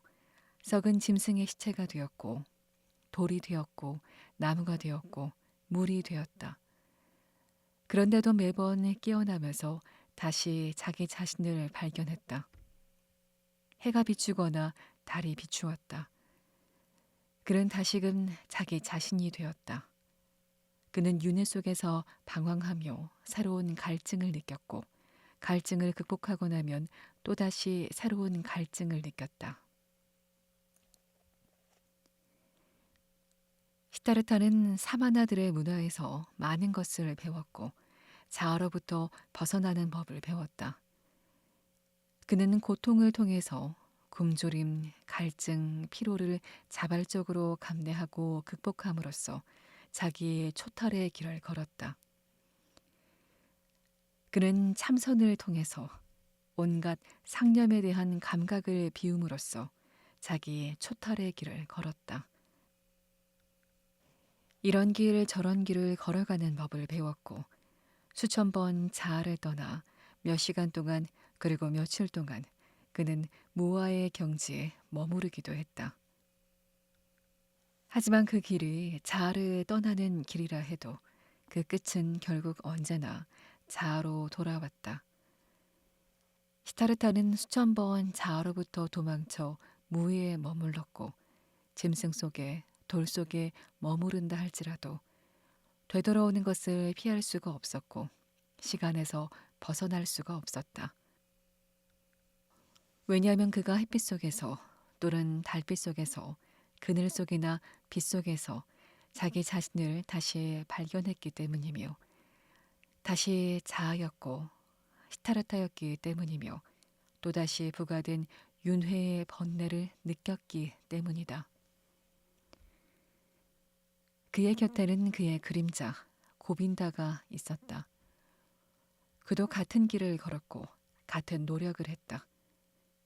[SPEAKER 1] 썩은 짐승의 시체가 되었고 돌이 되었고 나무가 되었고 물이 되었다. 그런데도 매번 깨어나면서 다시 자기 자신을 발견했다. 해가 비추거나 달이 비추었다. 그는 다시금 자기 자신이 되었다. 그는 윤회 속에서 방황하며 새로운 갈증을 느꼈고 갈증을 극복하고 나면 또다시 새로운 갈증을 느꼈다. 시타르타는 사마나들의 문화에서 많은 것을 배웠고 자아로부터 벗어나는 법을 배웠다. 그는 고통을 통해서 굶주림, 갈증, 피로를 자발적으로 감내하고 극복함으로써 자기의 초탈의 길을 걸었다. 그는 참선을 통해서 온갖 상념에 대한 감각을 비움으로써 자기의 초탈의 길을 걸었다. 이런 길 저런 길을 걸어가는 법을 배웠고 수천 번 자아를 떠나 몇 시간 동안 그리고 며칠 동안 그는 무아의 경지에 머무르기도 했다. 하지만 그 길이 자아를 떠나는 길이라 해도 그 끝은 결국 언제나 자아로 돌아왔다. 시타르타는 수천 번 자아로부터 도망쳐 무위에 머물렀고 짐승 속에 돌 속에 머무른다 할지라도 되돌아오는 것을 피할 수가 없었고 시간에서 벗어날 수가 없었다. 왜냐하면 그가 햇빛 속에서 또는 달빛 속에서 그늘 속이나 빛 속에서 자기 자신을 다시 발견했기 때문이며 다시 자아였고 시타르타였기 때문이며 또다시 부과된 윤회의 번뇌를 느꼈기 때문이다. 그의 곁에는 그의 그림자 고빈다가 있었다. 그도 같은 길을 걸었고 같은 노력을 했다.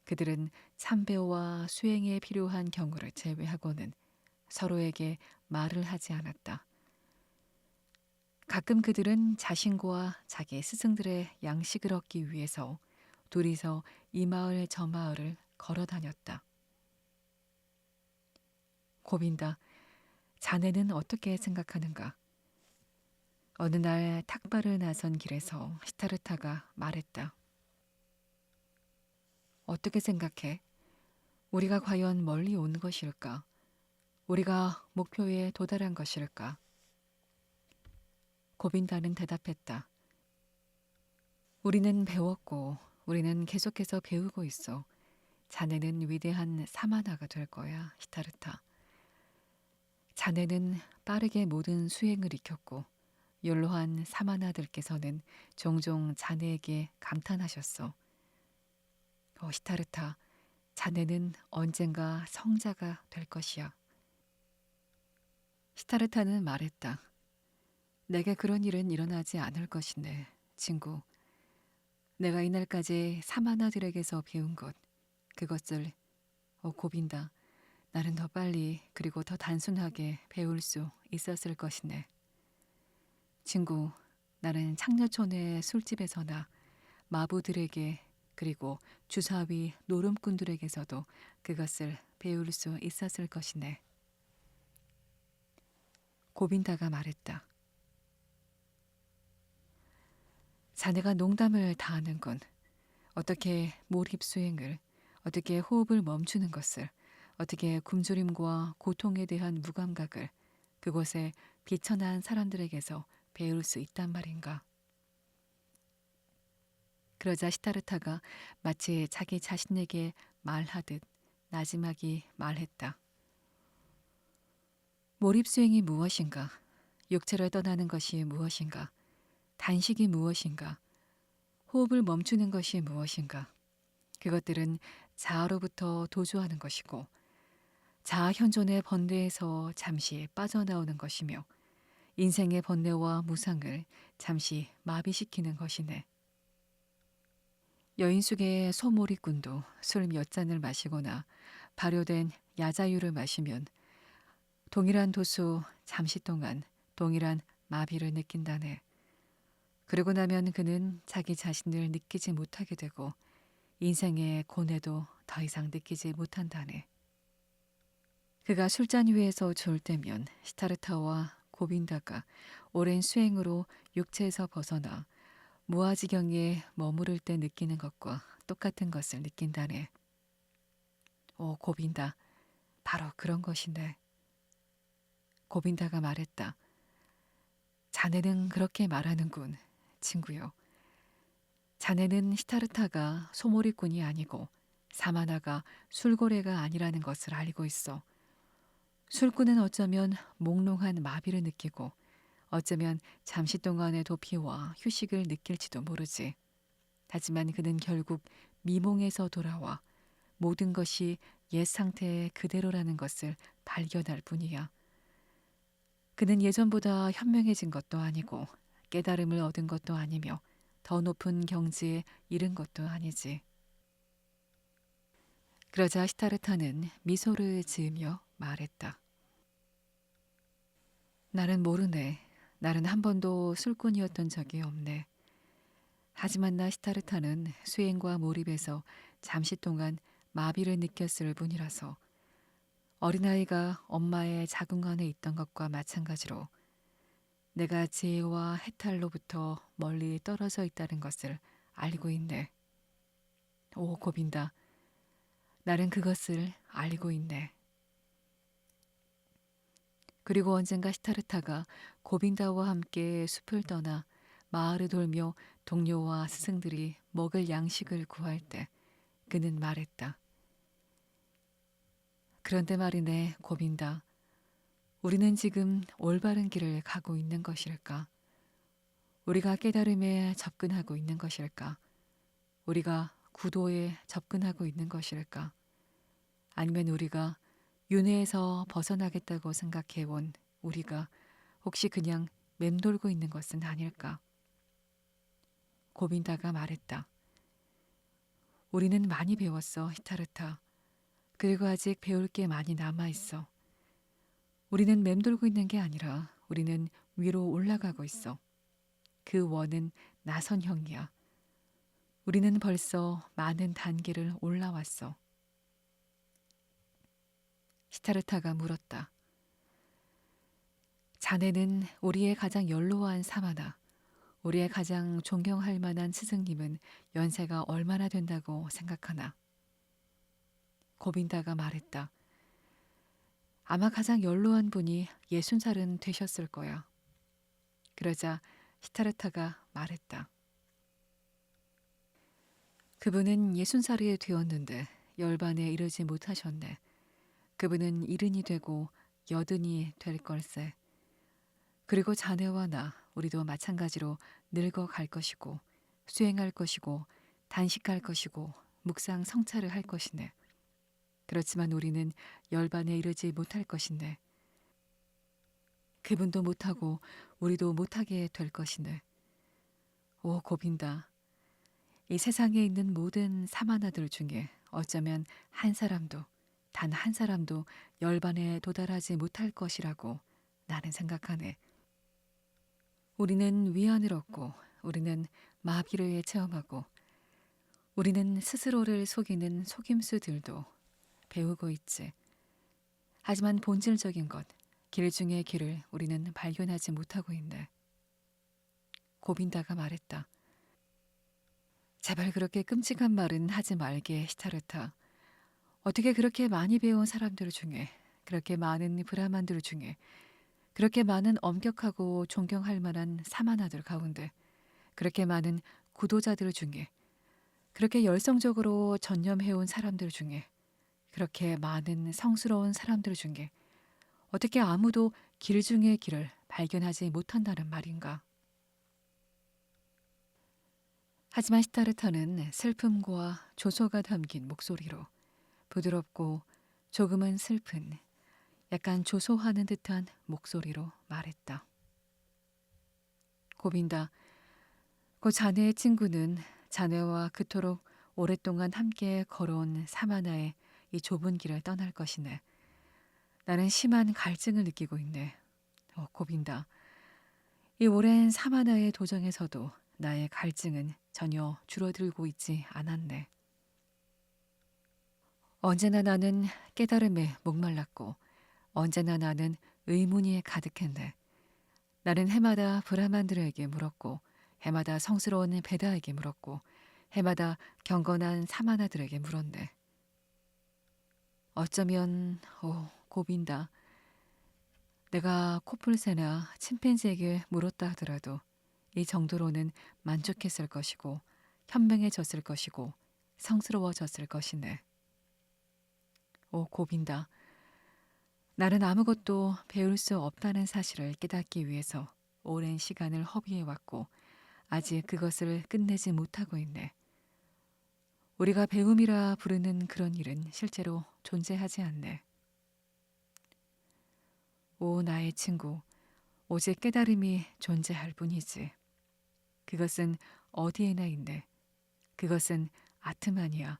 [SPEAKER 1] 그들은 참배와 수행에 필요한 경우를 제외하고는 서로에게 말을 하지 않았다. 가끔 그들은 자신과 자기 스승들의 양식을 얻기 위해서 둘이서 이 마을 저 마을을 걸어 다녔다. 고빈다, 자네는 어떻게 생각하는가? 어느 날 탁발을 나선 길에서 시타르타가 말했다. 어떻게 생각해? 우리가 과연 멀리 온 것일까? 우리가 목표에 도달한 것일까? 고빈다는 대답했다. 우리는 배웠고 우리는 계속해서 배우고 있어. 자네는 위대한 사마나가 될 거야, 시타르타. 자네는 빠르게 모든 수행을 익혔고 연로한 사마나들께서는 종종 자네에게 감탄하셨어. 시타르타, 자네는 언젠가 성자가 될 것이야. 시타르타는 말했다. 내게 그런 일은 일어나지 않을 것이네, 친구. 내가 이날까지 사마나들에게서 배운 것, 그것을 고빈다. 나는 더 빨리 그리고 더 단순하게 배울 수 있었을 것이네. 친구, 나는 창녀촌의 술집에서나 마부들에게 그리고 주사위 노름꾼들에게서도 그것을 배울 수 있었을 것이네. 고빈다가 말했다. 자네가 농담을 다 하는군. 어떻게 몰입 수행을, 어떻게 호흡을 멈추는 것을, 어떻게 굶주림과 고통에 대한 무감각을 그곳에 비천한 사람들에게서 배울 수 있단 말인가. 그러자 시타르타가 마치 자기 자신에게 말하듯 나지막이 말했다. 몰입 수행이 무엇인가? 육체를 떠나는 것이 무엇인가? 단식이 무엇인가? 호흡을 멈추는 것이 무엇인가? 그것들은 자아로부터 도주하는 것이고 자아 현존의 번뇌에서 잠시 빠져나오는 것이며 인생의 번뇌와 무상을 잠시 마비시키는 것이네. 여인숙의 소몰이꾼도 술 몇 잔을 마시거나 발효된 야자유를 마시면 동일한 도수 잠시 동안 동일한 마비를 느낀다네. 그러고 나면 그는 자기 자신을 느끼지 못하게 되고 인생의 고뇌도 더 이상 느끼지 못한다네. 그가 술잔 위에서 졸 때면 시타르타와 고빈다가 오랜 수행으로 육체에서 벗어나 무아지경에 머무를 때 느끼는 것과 똑같은 것을 느낀다네. 고빈다. 바로 그런 것인데. 고빈다가 말했다. 자네는 그렇게 말하는군, 친구요. 자네는 시타르타가 소몰이꾼이 아니고 사마나가 술고래가 아니라는 것을 알고 있어. 술꾼은 어쩌면 몽롱한 마비를 느끼고 어쩌면 잠시 동안의 도피와 휴식을 느낄지도 모르지. 하지만 그는 결국 미몽에서 돌아와 모든 것이 옛 상태의 그대로라는 것을 발견할 뿐이야. 그는 예전보다 현명해진 것도 아니고 깨달음을 얻은 것도 아니며 더 높은 경지에 이른 것도 아니지. 그러자 시타르타는 미소를 지으며 말했다. 나는 모르네. 나는 한 번도 술꾼이었던 적이 없네. 하지만 나 시타르타는 수행과 몰입에서 잠시 동안 마비를 느꼈을 뿐이라서 어린아이가 엄마의 자궁 안에 있던 것과 마찬가지로 내가 지혜와 해탈로부터 멀리 떨어져 있다는 것을 알고 있네. 오, 고빈다. 나는 그것을 알고 있네. 그리고 언젠가 시타르타가 고빈다와 함께 숲을 떠나 마을을 돌며 동료와 스승들이 먹을 양식을 구할 때 그는 말했다. 그런데 말이네, 고빈다. 우리는 지금 올바른 길을 가고 있는 것일까? 우리가 깨달음에 접근하고 있는 것일까? 우리가 구도에 접근하고 있는 것일까? 아니면 우리가 윤회에서 벗어나겠다고 생각해온 우리가 혹시 그냥 맴돌고 있는 것은 아닐까? 고빈다가 말했다. 우리는 많이 배웠어, 히타르타. 그리고 아직 배울 게 많이 남아 있어. 우리는 맴돌고 있는 게 아니라 우리는 위로 올라가고 있어. 그 원은 나선형이야. 우리는 벌써 많은 단계를 올라왔어. 시타르타가 물었다. 자네는 우리의 가장 연로한 사마나, 우리의 가장 존경할 만한 스승님은 연세가 얼마나 된다고 생각하나? 고빈다가 말했다. 아마 가장 연로한 분이 60살은 되셨을 거야. 그러자 시타르타가 말했다. 그분은 60살이 되었는데 열반에 이르지 못하셨네. 그분은 70이 되고 80이 될 걸세. 그리고 자네와 나, 우리도 마찬가지로 늙어갈 것이고 수행할 것이고 단식할 것이고 묵상 성찰을 할 것이네. 그렇지만 우리는 열반에 이르지 못할 것이네. 그분도 못하고 우리도 못하게 될 것이네. 오, 고빈다. 이 세상에 있는 모든 사마나들 중에 어쩌면 한 사람도, 단 한 사람도 열반에 도달하지 못할 것이라고 나는 생각하네. 우리는 위안을 얻고, 우리는 마비를 체험하고, 우리는 스스로를 속이는 속임수들도 배우고 있지. 하지만 본질적인 것, 길 중의 길을 우리는 발견하지 못하고 있네. 고빈다가 말했다. 제발 그렇게 끔찍한 말은 하지 말게, 시타르타. 어떻게 그렇게 많이 배운 사람들 중에, 그렇게 많은 브라만들 중에, 그렇게 많은 엄격하고 존경할 만한 사마나들 가운데, 그렇게 많은 구도자들 중에, 그렇게 열성적으로 전념해온 사람들 중에, 그렇게 많은 성스러운 사람들 중에, 어떻게 아무도 길 중의 길을 발견하지 못한다는 말인가? 하지만 시타르타는 슬픔과 조소가 담긴 목소리로 부드럽고 조금은 슬픈, 약간 조소하는 듯한 목소리로 말했다. 고빈다, 그 자네의 친구는 자네와 그토록 오랫동안 함께 걸어온 사마나의 이 좁은 길을 떠날 것이네. 나는 심한 갈증을 느끼고 있네. 고빈다. 이 오랜 사마나의 도정에서도 나의 갈증은 전혀 줄어들고 있지 않았네. 언제나 나는 깨달음에 목말랐고 언제나 나는 의문이 가득했네. 나는 해마다 브라만들에게 물었고 해마다 성스러운 베다에게 물었고 해마다 경건한 사마나들에게 물었네. 어쩌면 고빈다. 내가 코뿔새나 침팬지에게 물었다 하더라도 이 정도로는 만족했을 것이고 현명해졌을 것이고 성스러워졌을 것이네. 고빈다. 나는 아무것도 배울 수 없다는 사실을 깨닫기 위해서 오랜 시간을 허비해왔고 아직 그것을 끝내지 못하고 있네. 우리가 배움이라 부르는 그런 일은 실제로 존재하지 않네. 오, 나의 친구, 오직 깨달음이 존재할 뿐이지. 그것은 어디에나 있네. 그것은 아트만이야.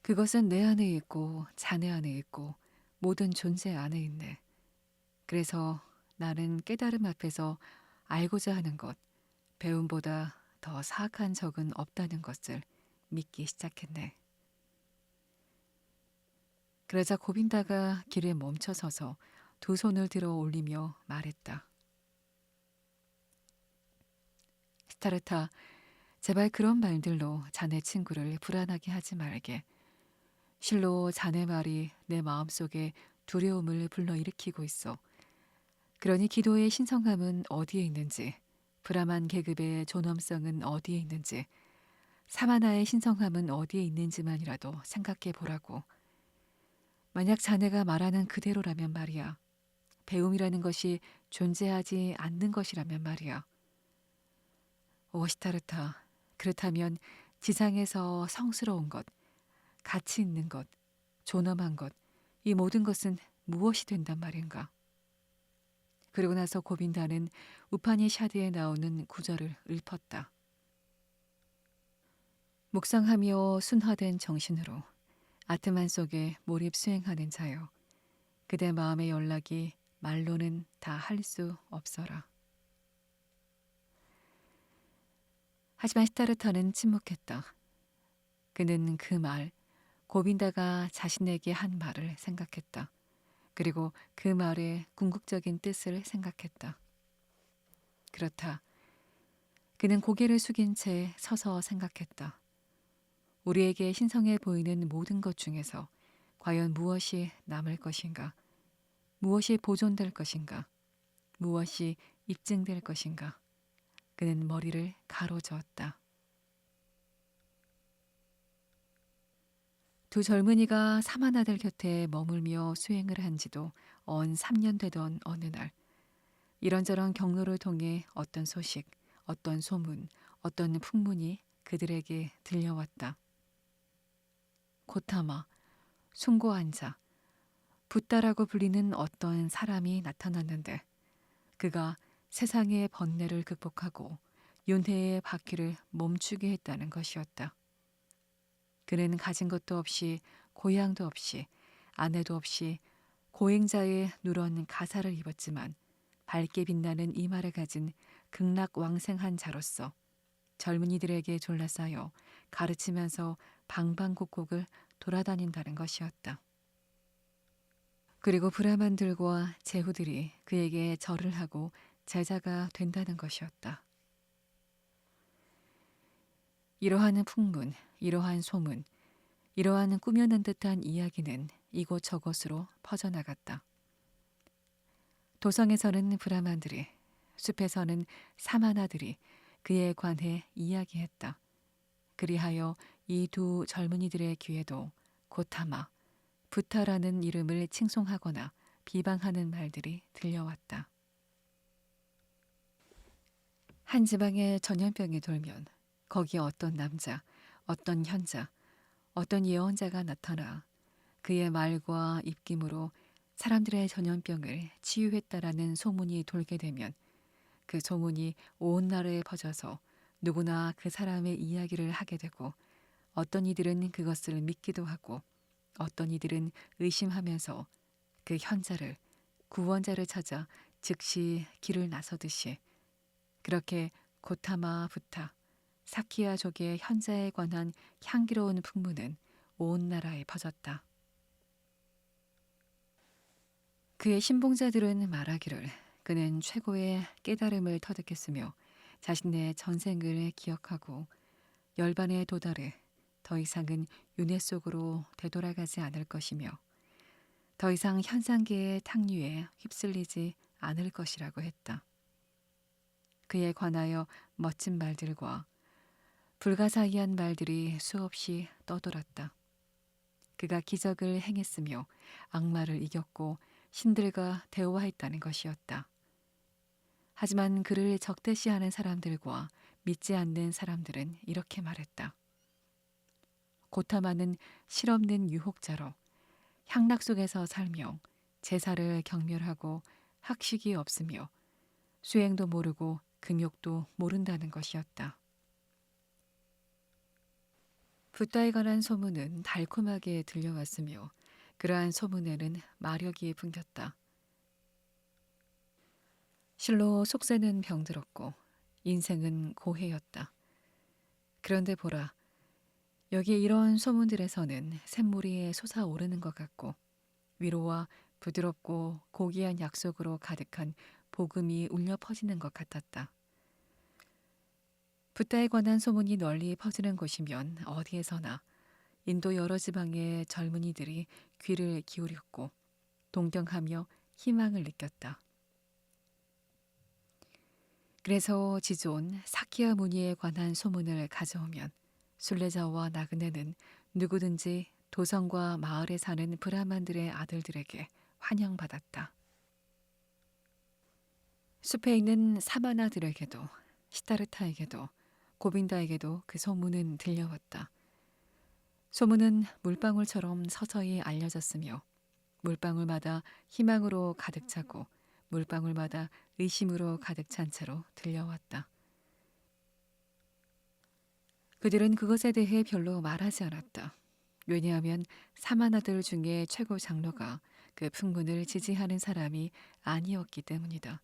[SPEAKER 1] 그것은 내 안에 있고 자네 안에 있고 모든 존재 안에 있네. 그래서 나는 깨달음 앞에서 알고자 하는 것, 배움보다 더 사악한 적은 없다는 것을 믿기 시작했네. 그러자 고빈다가 길에 멈춰서서 두 손을 들어 올리며 말했다. 스타르타, 제발 그런 말들로 자네 친구를 불안하게 하지 말게. 실로 자네 말이 내 마음속에 두려움을 불러일으키고 있어. 그러니 기도의 신성함은 어디에 있는지, 브라만 계급의 존엄성은 어디에 있는지, 사마나의 신성함은 어디에 있는지만이라도 생각해 보라고. 만약 자네가 말하는 그대로라면 말이야. 배움이라는 것이 존재하지 않는 것이라면 말이야. 오시타르타, 그렇다면 지상에서 성스러운 것, 가치 있는 것, 존엄한 것, 이 모든 것은 무엇이 된단 말인가? 그러고 나서 고빈다는 우파니샤드에 나오는 구절을 읊었다. 묵상하며 순화된 정신으로 아트만 속에 몰입 수행하는 자여, 그대 마음의 연락이 말로는 다 할 수 없어라. 하지만 시타르타는 침묵했다. 그는 그 말, 고빈다가 자신에게 한 말을 생각했다. 그리고 그 말의 궁극적인 뜻을 생각했다. 그렇다. 그는 고개를 숙인 채 서서 생각했다. 우리에게 신성해 보이는 모든 것 중에서 과연 무엇이 남을 것인가? 무엇이 보존될 것인가? 무엇이 입증될 것인가? 그는 머리를 가로저었다. 두 젊은이가 사마나들 곁에 머물며 수행을 한 지도 언 3년 되던 어느 날, 이런저런 경로를 통해 어떤 소식, 어떤 소문, 어떤 풍문이 그들에게 들려왔다. 고타마, 숭고한 자, 붓다라고 불리는 어떤 사람이 나타났는데 그가 세상의 번뇌를 극복하고 윤회의 바퀴를 멈추게 했다는 것이었다. 그는 가진 것도 없이 고향도 없이 아내도 없이 고행자의 누런 가사를 입었지만 밝게 빛나는 이마를 가진 극락왕생한 자로서 젊은이들에게 졸라싸여 가르치면서 방방곡곡을 돌아다닌다는 것이었다. 그리고 브라만들과 제후들이 그에게 절을 하고 제자가 된다는 것이었다. 이러한 풍문, 이러한 소문, 이러한 꾸며낸 듯한 이야기는 이곳저곳으로 퍼져나갔다. 도성에서는 브라만들이, 숲에서는 사마나들이 그에 관해 이야기했다. 그리하여 이 두 젊은이들의 귀에도 고타마, 부타라는 이름을 칭송하거나 비방하는 말들이 들려왔다. 한 지방에 전염병이 돌면 거기에 어떤 남자, 어떤 현자, 어떤 예언자가 나타나 그의 말과 입김으로 사람들의 전염병을 치유했다라는 소문이 돌게 되면 그 소문이 온 나라에 퍼져서 누구나 그 사람의 이야기를 하게 되고 어떤 이들은 그것을 믿기도 하고 어떤 이들은 의심하면서 그 현자를 구원자를 찾아 즉시 길을 나서듯이 그렇게 고타마 부타 사키야족의 현자에 관한 향기로운 풍문은 온 나라에 퍼졌다. 그의 신봉자들은 말하기를 그는 최고의 깨달음을 터득했으며 자신의 전생을 기억하고 열반에 도달해 더 이상은 윤회 속으로 되돌아가지 않을 것이며 더 이상 현상계의 탕류에 휩쓸리지 않을 것이라고 했다. 그에 관하여 멋진 말들과 불가사의한 말들이 수없이 떠돌았다. 그가 기적을 행했으며 악마를 이겼고 신들과 대화했다는 것이었다. 하지만 그를 적대시하는 사람들과 믿지 않는 사람들은 이렇게 말했다. 고타마는 실없는 유혹자로 향락 속에서 살며 제사를 경멸하고 학식이 없으며 수행도 모르고 금욕도 모른다는 것이었다. 붓다에 관한 소문은 달콤하게 들려왔으며 그러한 소문에는 마력이 풍겼다. 실로 속세는 병들었고 인생은 고해였다. 그런데 보라, 여기 이런 소문들에서는 샘물이 솟아오르는 것 같고 위로와 부드럽고 고귀한 약속으로 가득한 복음이 울려 퍼지는 것 같았다. 붓다에 관한 소문이 널리 퍼지는 곳이면 어디에서나 인도 여러 지방의 젊은이들이 귀를 기울였고 동경하며 희망을 느꼈다. 그래서 지존 사키야 무니에 관한 소문을 가져오면 순례자와 나그네는 누구든지 도성과 마을에 사는 브라만들의 아들들에게 환영받았다. 숲에 있는 사마나들에게도 시타르타에게도 고빈다에게도 그 소문은 들려왔다. 소문은 물방울처럼 서서히 알려졌으며 물방울마다 희망으로 가득 차고 물방울마다 의심으로 가득 찬 채로 들려왔다. 그들은 그것에 대해 별로 말하지 않았다. 왜냐하면 사마나들 중에 최고 장로가 그 풍문을 지지하는 사람이 아니었기 때문이다.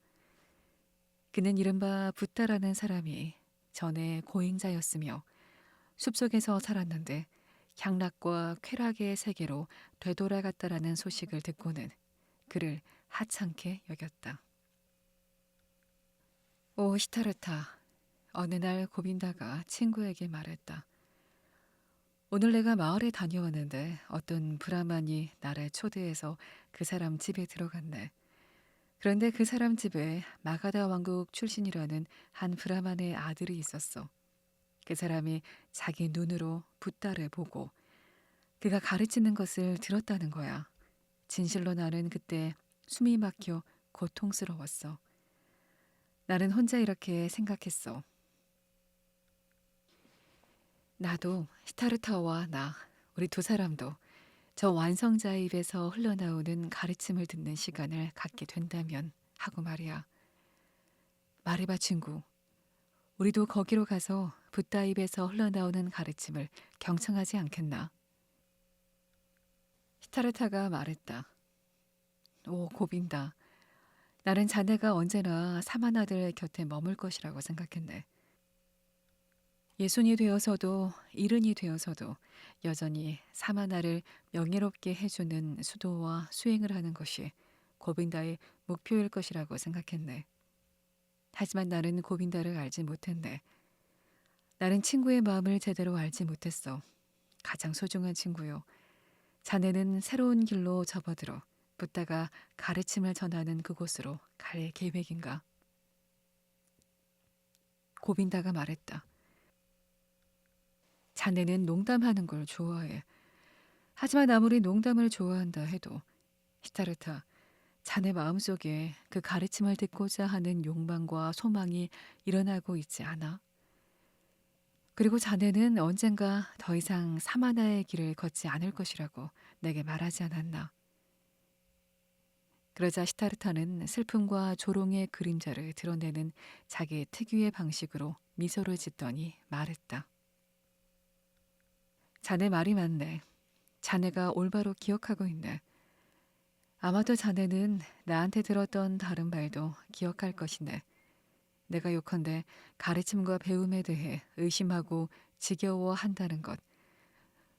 [SPEAKER 1] 그는 이른바 붓다라는 사람이 전에 고행자였으며 숲속에서 살았는데 향락과 쾌락의 세계로 되돌아갔다라는 소식을 듣고는 그를 하찮게 여겼다. 오 시타르타, 어느 날 고빈다가 친구에게 말했다. 오늘 내가 마을에 다녀왔는데 어떤 브라만이 나를 초대해서 그 사람 집에 들어갔네. 그런데 그 사람 집에 마가다 왕국 출신이라는 한 브라만의 아들이 있었어. 그 사람이 자기 눈으로 붓다를 보고 그가 가르치는 것을 들었다는 거야. 진실로 나는 그때 숨이 막혀 고통스러웠어. 나는 혼자 이렇게 생각했어. 나도 시타르타와 나, 우리 두 사람도 저 완성자의 입에서 흘러나오는 가르침을 듣는 시간을 갖게 된다면 하고 말이야. 말해봐 친구. 우리도 거기로 가서 붓다 입에서 흘러나오는 가르침을 경청하지 않겠나? 시타르타가 말했다. 오 고빈다. 나는 자네가 언제나 사마나들 곁에 머물 것이라고 생각했네. 예순이 되어서도 이른이 되어서도 여전히 사마나를 명예롭게 해주는 수도와 수행을 하는 것이 고빈다의 목표일 것이라고 생각했네. 하지만 나는 고빈다를 알지 못했네. 나는 친구의 마음을 제대로 알지 못했어. 가장 소중한 친구요. 자네는 새로운 길로 접어들어 붓다가 가르침을 전하는 그곳으로 갈 계획인가? 고빈다가 말했다. 자네는 농담하는 걸 좋아해. 하지만 아무리 농담을 좋아한다 해도 시타르타, 자네 마음속에 그 가르침을 듣고자 하는 욕망과 소망이 일어나고 있지 않아? 그리고 자네는 언젠가 더 이상 사마나의 길을 걷지 않을 것이라고 내게 말하지 않았나? 그러자 시타르타는 슬픔과 조롱의 그림자를 드러내는 자기 특유의 방식으로 미소를 짓더니 말했다. 자네 말이 맞네. 자네가 올바로 기억하고 있네. 아마도 자네는 나한테 들었던 다른 말도 기억할 것이네. 내가 요컨대 가르침과 배움에 대해 의심하고 지겨워한다는 것.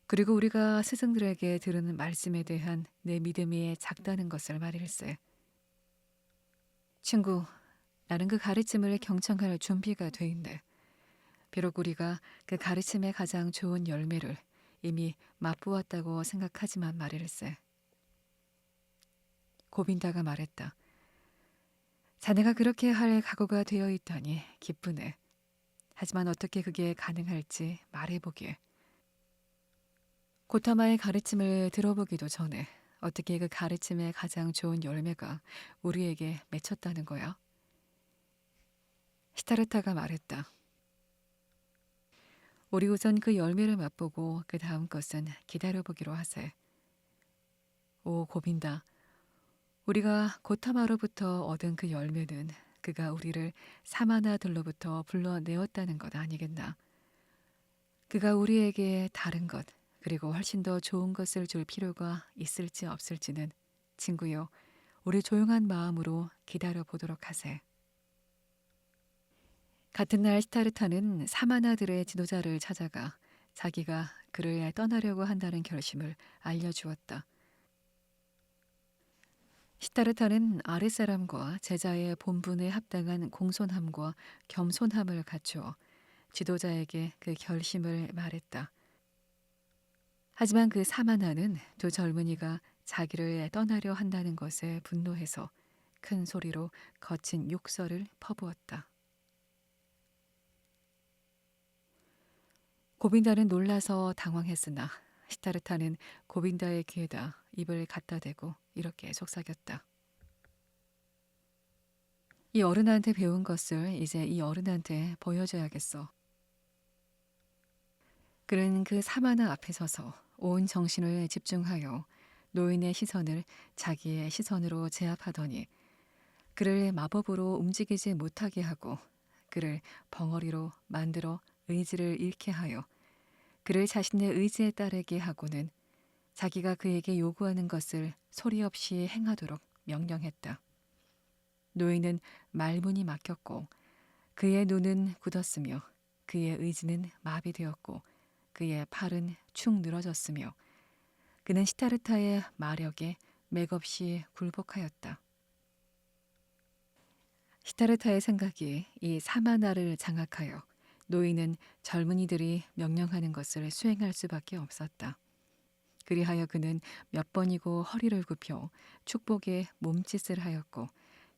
[SPEAKER 1] 그리고 우리가 스승들에게 들은 말씀에 대한 내 믿음이 작다는 것을 말일세. 친구, 나는 그 가르침을 경청할 준비가 돼 있네. 비록 우리가 그 가르침의 가장 좋은 열매를 이미 맛보았다고 생각하지만 말일세. 고빈다가 말했다. 자네가 그렇게 할 각오가 되어 있다니 기쁘네. 하지만 어떻게 그게 가능할지 말해보게. 고타마의 가르침을 들어보기도 전에 어떻게 그 가르침의 가장 좋은 열매가 우리에게 맺혔다는 거야? 시타르타가 말했다. 우리 우선 그 열매를 맛보고 그 다음 것은 기다려보기로 하세. 오 고빈다. 우리가 고타마로부터 얻은 그 열매는 그가 우리를 사마나들로부터 불러내었다는 것 아니겠나. 그가 우리에게 다른 것 그리고 훨씬 더 좋은 것을 줄 필요가 있을지 없을지는 친구요 우리 조용한 마음으로 기다려 보도록 하세. 같은 날 시타르타는 사마나들의 지도자를 찾아가 자기가 그를 떠나려고 한다는 결심을 알려주었다. 시타르타는 아랫사람과 제자의 본분에 합당한 공손함과 겸손함을 갖추어 지도자에게 그 결심을 말했다. 하지만 그 사마나는 두 젊은이가 자기를 떠나려 한다는 것에 분노해서 큰 소리로 거친 욕설을 퍼부었다. 고빈다는 놀라서 당황했으나 시타르타는 고빈다의 귀에다 입을 갖다 대고 이렇게 속삭였다. 이 어른한테 배운 것을 이제 이 어른한테 보여줘야겠어. 그는 그 사마나 앞에 서서 온 정신을 집중하여 노인의 시선을 자기의 시선으로 제압하더니 그를 마법으로 움직이지 못하게 하고 그를 벙어리로 만들어 의지를 잃게 하여 그를 자신의 의지에 따르게 하고는 자기가 그에게 요구하는 것을 소리 없이 행하도록 명령했다. 노인은 말문이 막혔고 그의 눈은 굳었으며 그의 의지는 마비되었고 그의 팔은 축 늘어졌으며 그는 시타르타의 마력에 맥없이 굴복하였다. 시타르타의 생각이 이 사마나를 장악하여 노인은 젊은이들이 명령하는 것을 수행할 수밖에 없었다. 그리하여 그는 몇 번이고 허리를 굽혀 축복에 몸짓을 하였고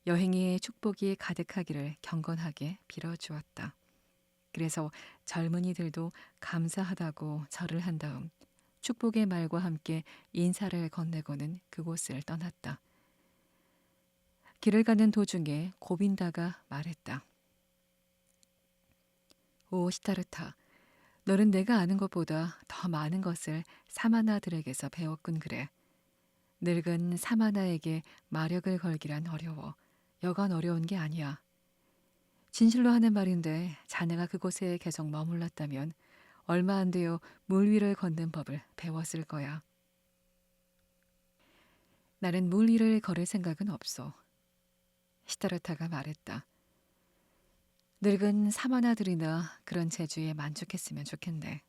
[SPEAKER 1] 여행의 축복이 가득하기를 경건하게 빌어주었다. 그래서 젊은이들도 감사하다고 절을 한 다음 축복의 말과 함께 인사를 건네고는 그곳을 떠났다. 길을 가는 도중에 고빈다가 말했다. 오 시타르타, 너는 내가 아는 것보다 더 많은 것을 사마나들에게서 배웠군 그래. 늙은 사마나에게 마력을 걸기란 어려워. 여간 어려운 게 아니야. 진실로 하는 말인데 자네가 그곳에 계속 머물렀다면 얼마 안 되어 물 위를 걷는 법을 배웠을 거야. 나는 물 위를 걸을 생각은 없어. 시타르타가 말했다. 늙은 사마나들이나 그런 재주에 만족했으면 좋겠네.